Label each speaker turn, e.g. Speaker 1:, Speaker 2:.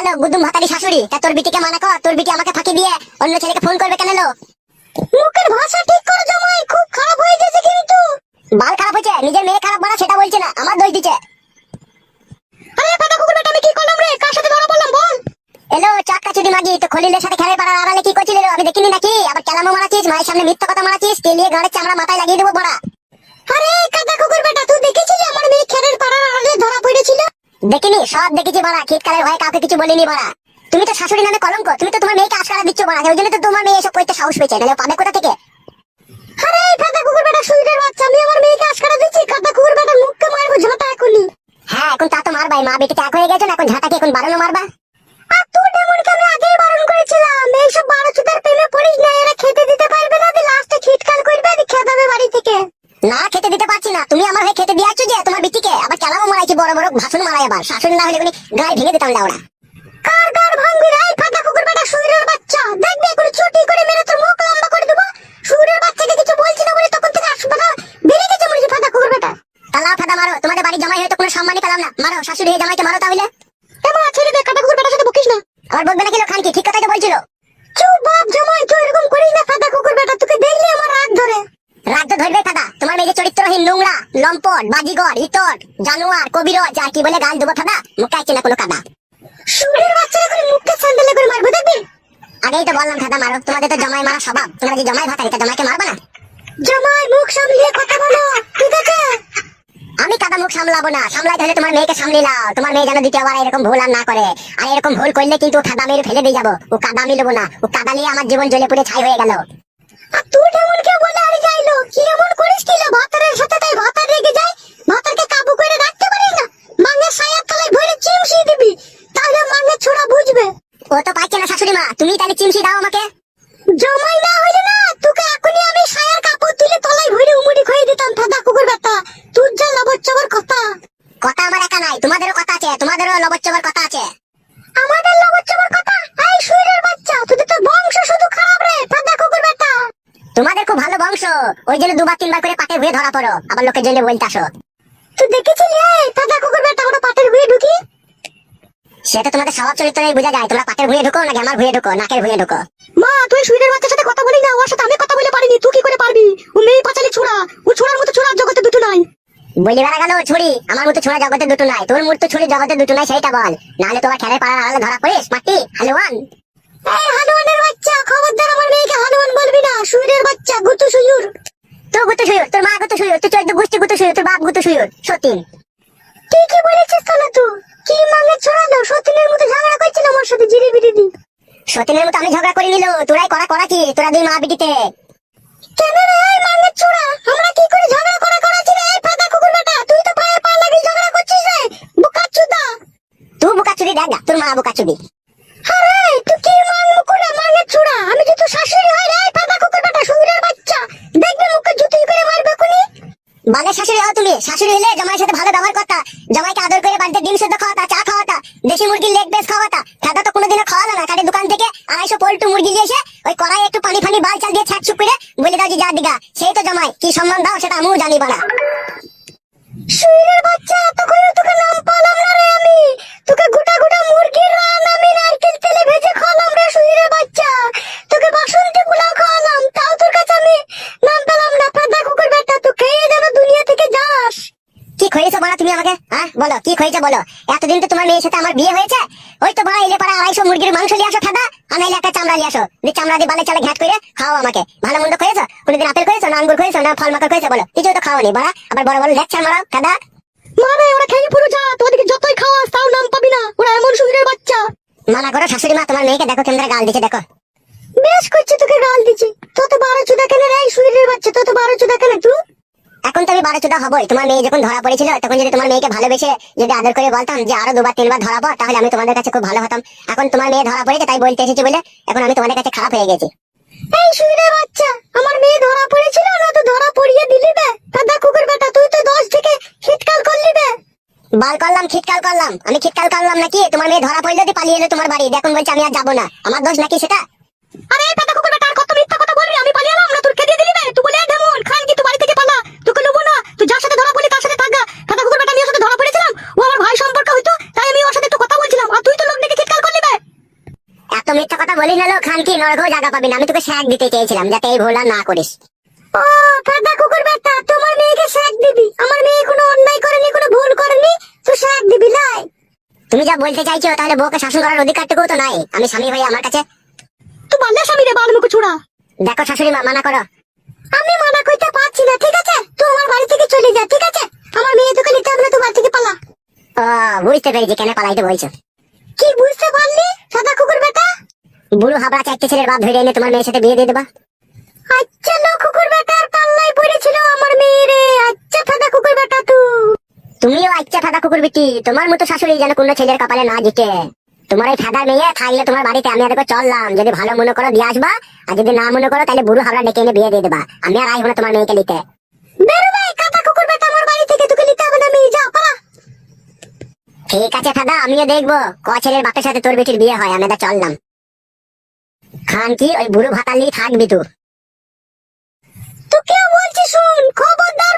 Speaker 1: Hello গুদুম ভাতারি শাশুড়ি, তা তোর বিটিকে মানা কর, তোর বিটি আমাকে ফাঁকি দিয়ে অন্য ছেলেকে ফোন করবে কেন লো? মুখের ভাষা ঠিক করো জামাই, খুব খারাপ হয়ে গেছে কিন্তু। বাল খারাপ হয়েছে, নিজের মেয়ে খারাপ বানা সেটা বলছে না, আমার দোষ দিচ্ছে। আরে পাতা কুকুর বেটা, আমি কি করলাম রে? কার সাথে ধরা পড়লাম বল? এলো চাক্কা চুদি মাগি, তো খলিলের সাথে খেলে পাড়ার আড়ালে কি করছিলি রে? আমি দেখিনি নাকি? আবার কেলামো মারাছিস, মায়ের সামনে মিথ্যা কথা মারাছিস, তেলিয়ে গাড়ের চামড়া মাথায় লাগিয়ে দেবো বড়া। আরে কাদা কুকুর বেটা, তুই দেখেছিলি আমার মেয়ে খেলের পাড়ার আড়ালে ধরা পড়েছিল? দেখিনি, সব দেখেছি বড়া, শীতকালের ভয়ে কাউকে কিছু বলিনি বড়া। তুমি তো শাশুড়ি নামে কলঙ্ক, তুমি তো তোমার মেয়েকে আশকারা দিচ্ছ বড়া, ওই জন্য তো তোমার মেয়ে এসব করতে সাহস পেয়েছে, নাহলে পাবে কোথা থেকে? আরে কাদা কুকুর বেটা সুইরের বাচ্চা, আমি আমার মেয়েকে আশকারা দিচ্ছি? কাদা কুকুর বেটা মুখকে মারবো ঝাঁটা এখনই। হ্যাঁ এখন তা তো মারবাই, মা বেটিতে এক হয়ে গেছে না, এখন ঝাঁটাকে এখন বারণও মারবা। আর তুই ডেমনকে আমি আগেই বারণ করেছিলাম, এইসব বারো চুদার প্রেমে পড়িস না, এরা খেতে দিতে পারবে না, লাস্টে খিটকাল করবে, খেতে হবে বাড়ি থেকে। না খেতে দিতে পারছি না, তুমি আমার হয়ে খেতে দিয়াচ্ছ যে তোমার বিটিকে, আবার কেলামও মারাইছি, বড় বড় ভাষণ মারাই, আবার শাশুড়ি না হলে কোনো গায়ে ভেঙে দিতাম লাউড়া। কার গার ভাঙবি রে কাদা কুকুর বেটা সুইরের বাচ্চা? দেখবি এখন চুটি করে মেরে তোর মুখ লম্বা করে দেবো। সুইরের বাচ্চাকে কিছু বলছি না বলে তখন থেকে হাসপাতাল বেরিয়ে গেছে মরে ফাদা কুকুর বেটা। তালা ফাদা মারো, তোমাদের বাড়ির জামাই হয়তো কোনো সম্মানই পেলাম না, মারো শাশুড়ি হয়ে জামাইকে মারো তাহলে। এমন ছেড়ে দে, কাদা কুকুর বেটার সাথে বকিস না। আবার বলবে নাকি খান কি? ঠিক কথাই তো বলছিল। চুপ বাপ জামাই, তুই এরকম করিস না ফাদা কুকুর বেটা, তোকে দেখলে আমার রাগ ধরে। রাগ তো ধরবে ফাদা, তোমার মেয়ে যে চরিত্রহীন, নোংরা, লম্পট, বাজিগর, ইতর, জানোয়ার, কবিরজ, যা কি বলে গাল দেবো ফাদা, মুখে আসছে না কোনো কাদা। সুরের বাচ্চারা করে মুখটা স্যান্ডেলে করে মারবো দেখবি। আগেই তো বললাম ফাদা মারো, তোমাদের তো জামাই মারা স্বভাব, তোমরা যে জামাই ভাতারি, তা জামাইকে মারবা না? জামাই মুখ সামলিয়ে কথা বলো, ঠিক আছে? আমি কাদা মুখ সামলাবো না, সামলাইতে হলে তোমার মেয়েকে সামলে নাও, তোমার মেয়ে যেন দ্বিতীয়বার এরকম ভুল আর না করে। আর এরকম ভুল করলে কিন্তু কাদা মেরে ফেলে দিয়ে যাবো, ও কাদা আমি নেবো না, ও কাদা নিয়ে আমার জীবন জ্বলে পুড়ে ছাই হয়ে গেল। আর তুই এমন কে বলে আর যাইলো, কি এমন করিস কি ভাতারের সাথে? তাই ভাতার রেগে যায়, ভাতারকে কাবু করে রাখতে পারিস না, মাঙ্গের সায়ার তলায় ভরে চিমসি দিবি, তাহলে মাঙ্গের ছোড়া বুঝবে। ও তো পাচ্ছে না শাশুড়ি মা, তুমি তাহলে চিমসি দাও আমাকে। জমাই না হইলে না, তোকে এখনই আমি সায়ার কাপড় তুলে তলায় ভরে উমুড়ি খুঁয়ে দিতাম ফাদা কুকুর বেটা। তোর যা লবচ্চবর কথা। কথা আমার একা নাই, তোমাদেরও কথা আছে, তোমাদেরও লবচ্চবর কথা আছে। আমাদের লবচ্চবর কথা? এই সুইরের বাচ্চা, তোদের তো বংশ শুধু খারাপ রে ফাদা কুকুর বেটা। তোমাদের খুব ভালো বংশ, ওই জন্য দুবার তিনবার করে পাটে ভুয়ে ধরা পড়ো, আবার লোকের জন্য বলতে আসো। তুই দেখেছিলি এই ফাদা কুকুর বেটা আমরা পাটের ভুয়ে ঢুকি? সেটা তোমাদের স্বভাব চরিত্রেই বোঝা যায়, তোমরা পাটের ভুয়ে ঢুকো নাকি আমার ভুয়ে ঢুকো, নাকের ভুয়ে ঢুকো। মা তুই সুইরের বাচ্চার সাথে কথা বলি না, ওর সাথে আমি কথা বলে পারিনি, তুই কি করে পারবি? ও মেয়ে পাঁচালি ছোড়া, ও ছোড়ার মতো ছোড়া জগতে দুটো নাই। বলি বেড়া গেল ছুরি, আমার মতো ছোড়া জগতে দুটো নাই, তোর মতো ছুরি জগতে দুটো নাই, সেইটা বল, নাহলে তোমার খেলে পাড়ার আড়ালে ধরা পড়িস মাটি হালুয়ান। এই হালুয়ানের বাচ্চা, খবরদার আমার মেয়েকে হালুয়ান বলবি না, সুইরের বাচ্চা গুতু সুয়ুর। তো গুতু সুয়ুর, তোর মা গুতু সুয়ুর, তুই 14 গোষ্ঠী গুতু সুয়ুর, তোর বাপ গুতু সুয়ুর, সতীন। তুই কি বলেছিস তাহলে? তুই কি মাঙ্গে ছড়ালো, সতীনের মতো ঝগড়া করছিল আমার সাথে জিরি বিড়ি দি। সতীনের মতো আমি ঝগড়া করে নিল, তোরাই করা কি, তোরা দুই মা বিটিতে। কেন রে এই মাঙ্গে ছোড়া, আমরা কি করে ঝগড়া করাছি রে? এই ফাদা কুকুর বেটা, তুই তো পায়ে পা লাগিয়ে ঝগড়া করছিস রে বুকাচুদা। তুই বুকাচুদি দেখ না, তোর মা বুকাচুদি। আরে তুই কি মাঙ্গু করে মাঙ্গে ছোড়া, আমি যে তোর শাশুড়ি হই রে ফাদা কুকুর বেটা সুইরের বাচ্চা, দেখবি মুখে জুতি করে মারবে কোনি। বালের শাশুড়ি হও তুমি, শাশুড়ি হলে জামাইয়ের সাথে ভালো ব্যবহার করতা, জামাইকে আদর করে বাড়িতে ডিম সেদ্ধ খাওয়াতা, চা খাওয়াতা, দেশি মুরগির লেগ পিস খাওয়াতা। দাদা তো কোনোদিনও খাওয়ালো না, কাঠের দোকান থেকে 250 পোল্ট্রি মুরগি নিয়ে এসে ওই কড়াই একটু পানি ফানি বাল চাল দিয়ে ছ্যাঁক করে বলে দাও যে যা দিগা, সেই তো জামাই। কি সম্মান দাও সেটা আমিও জানি বাড়া। সুইরের বাচ্চা, তখন তোকে নাম পালাম না রে আমি, তোকে গোটা গোটা মুরগির রান আমি নারকেল তেলে ভেজে খাওয়ালাম রে সুইরের বাচ্চা, তোকে বাসন্তী পোলাও খাওয়ালাম, তাও তোর কাছে আমি নাম পেলাম না ফাদা কুকুর বেটা। তুই খেয়ে যেন দুনিয়া থেকে যাস। কি খয়েছে বলো তুমি আমাকে, হ্যাঁ বলো কি খয়েছে বলো? এতদিন তো তোমার মেয়ের সাথে আমার বিয়ে হয়েছে, ওই তো বড় এলে পাড়া 250 মুরগির মাংস নিয়ে আসো ফাদা, আর নাইলে একটা চামড়া নিয়ে আসো, যে চামড়া দিয়ে বালে চালে ঘ্যাট করে খাও আমাকে। ভালো মন্দ খয়েছো? কোনোদিন আপেল খয়েছো না আঙ্গুর খয়েছো না ফল মাকড় খয়েছো বলো? কিছু তো খাওনি বড়া, আবার বড় বড় লেকচার মারাও ফাদা। মানে ওরা খেয়ে পুরো যা, তোদেরকে যতই খাওয়াস তাও নাম পাবি না, ওরা এমন সুইরের বাচ্চা। মানা করো শাশুড়ি মা, তোমার মেয়েকে দেখো কেমন গাল দিচ্ছে দেখো। বেশ করছে, তোকে গাল দিচ্ছে, তত 12 চুদা কেন রে সুইরের বাচ্চা, তত 12 চুদা কেন তুই? এখন তো আমি 12 চুদা হবই। তোমার মেয়ে যখন ধরা পড়েছিল তখন যদি তোমার মেয়েকে ভালোবেসে যদি আদর করে বলতাম যে আরো 2বার 3বার ধরা পড়, তাহলে আমি তোমাদের কাছে খুব ভালো হতাম। এখন তোমার মেয়ে ধরা পড়েছে তাই বলতে এসেছি বলে এখন আমি তোমাদের কাছে খারাপ হয়ে গেছি। এই সুইরের বাচ্চা, আমার মেয়ে ধরা পড়েছিল না, তো ধরা পড়িয়ে দিলি বে দাদা কুকুর বেটা, তুই তো 10 থেকে খিটকাল করলি বে। বাল করলাম খিটকাল করলাম, আমি খিটকাল করলাম নাকি? তোমার মেয়ে ধরা পড়লে পালিয়ে এলো তোমার বাড়ি, এখন বলছে আমি আর যাবো না, আমার দোষ নাকি সেটা? আরে দাদা কুকুর বেটা, আর কত মিথ্যা কথা বলবি? আমি পালিয়ে এলাম না, তোর খেদিয়ে দিলি বে, তুই বলে ঢেমন খান কি তুই বাড়ি থেকে পালা, তোকে নেবো না, তুই যার সাথে ধরা পড়লি তার সাথে থাকা। দাদা কুকুর বেটা, আমি ওর সাথে ধরা পড়েছিলাম, ও আমার ভাই সম্পর্ক হইতো, তাই আমি ওর সাথে একটু কথা বলছিলাম, আর তুই তো লোক দেখে খিটকাল করলি। বলি না লো খানকি, নরকেও জায়গা পাবি না। আমি তোকে শ্যাক দিতে চেয়েছিলাম যাতে এই ভুলটা না করিস। ও ফাটা কুকুর বেটা, তোমার মেয়েকে শ্যাক দিবি? আমার মেয়ে কোনো অন্যায় করেনি, কোনো ভুল করেনি, তুই শ্যাক দিবি লাই? তুমি যা বলতে চাইছো তাহলে বউকে শাসন করার অধিকারটুকুও তো নাই আমি স্বামী হয়ে আমার কাছে।
Speaker 2: তুই বাল্লা স্বামী রে, বালমুখ ছুড়া।
Speaker 1: দেখো শাশুড়ি মা, মানা করো। আমি মানা করতে পারছি না, ঠিক আছে? তুই আমার বাড়ি থেকে চলে যা, ঠিক আছে? আমার মেয়ে তোকে নিতে হবে না, তুই বাড়ি থেকে পালা। ও বুঝতে পেরেছি কেন পালাইতে বলছো। কি বুঝতে পারলি সাদা কুকুর বেটা? বুড়ো হাবড়া চারটে ছেলের বাপ ধরে এনে তোমার মেয়ের সাথে বিয়ে দিয়ে দেবা। আচ্ছা লো কুকুর বেটার পাল্লাই পড়েছিল আমার মেয়ে রে। আচ্ছা সাদা কুকুর বেটা তুমিও আচ্ছা সাদা কুকুর বিটি, তোমার মতো শাশুড়ি যেন কোনো ছেলের কপালে না জিতে। তোমার এই ফেদার মেয়ে থাকলে তোমার বাড়িতে আমি দেখো চললাম, যদি ভালো মনে করো দিয়ে আসবা, আর যদি না মনে করো তাহলে বুড়ো হাবড়া ডেকে এনে বিয়ে দিয়ে দেবা। আমি আর আসবো না তোমার মেয়েকে নিতে। বেরো ভাই কাটা কুকুর বেটা, আমার বাড়ি থেকে তোকে নিতে হবে না, মেয়ে যাও পালা। ঠিক আছে দাদা, আমিও দেখবো ক ছেলের বাপের সাথে তোর বেটির বিয়ে হয়। আমি তো চললাম। খান কি ওই বুড়ো ভাতালি থাকবি তুই? তোকেও বলছি শুন, খবরদার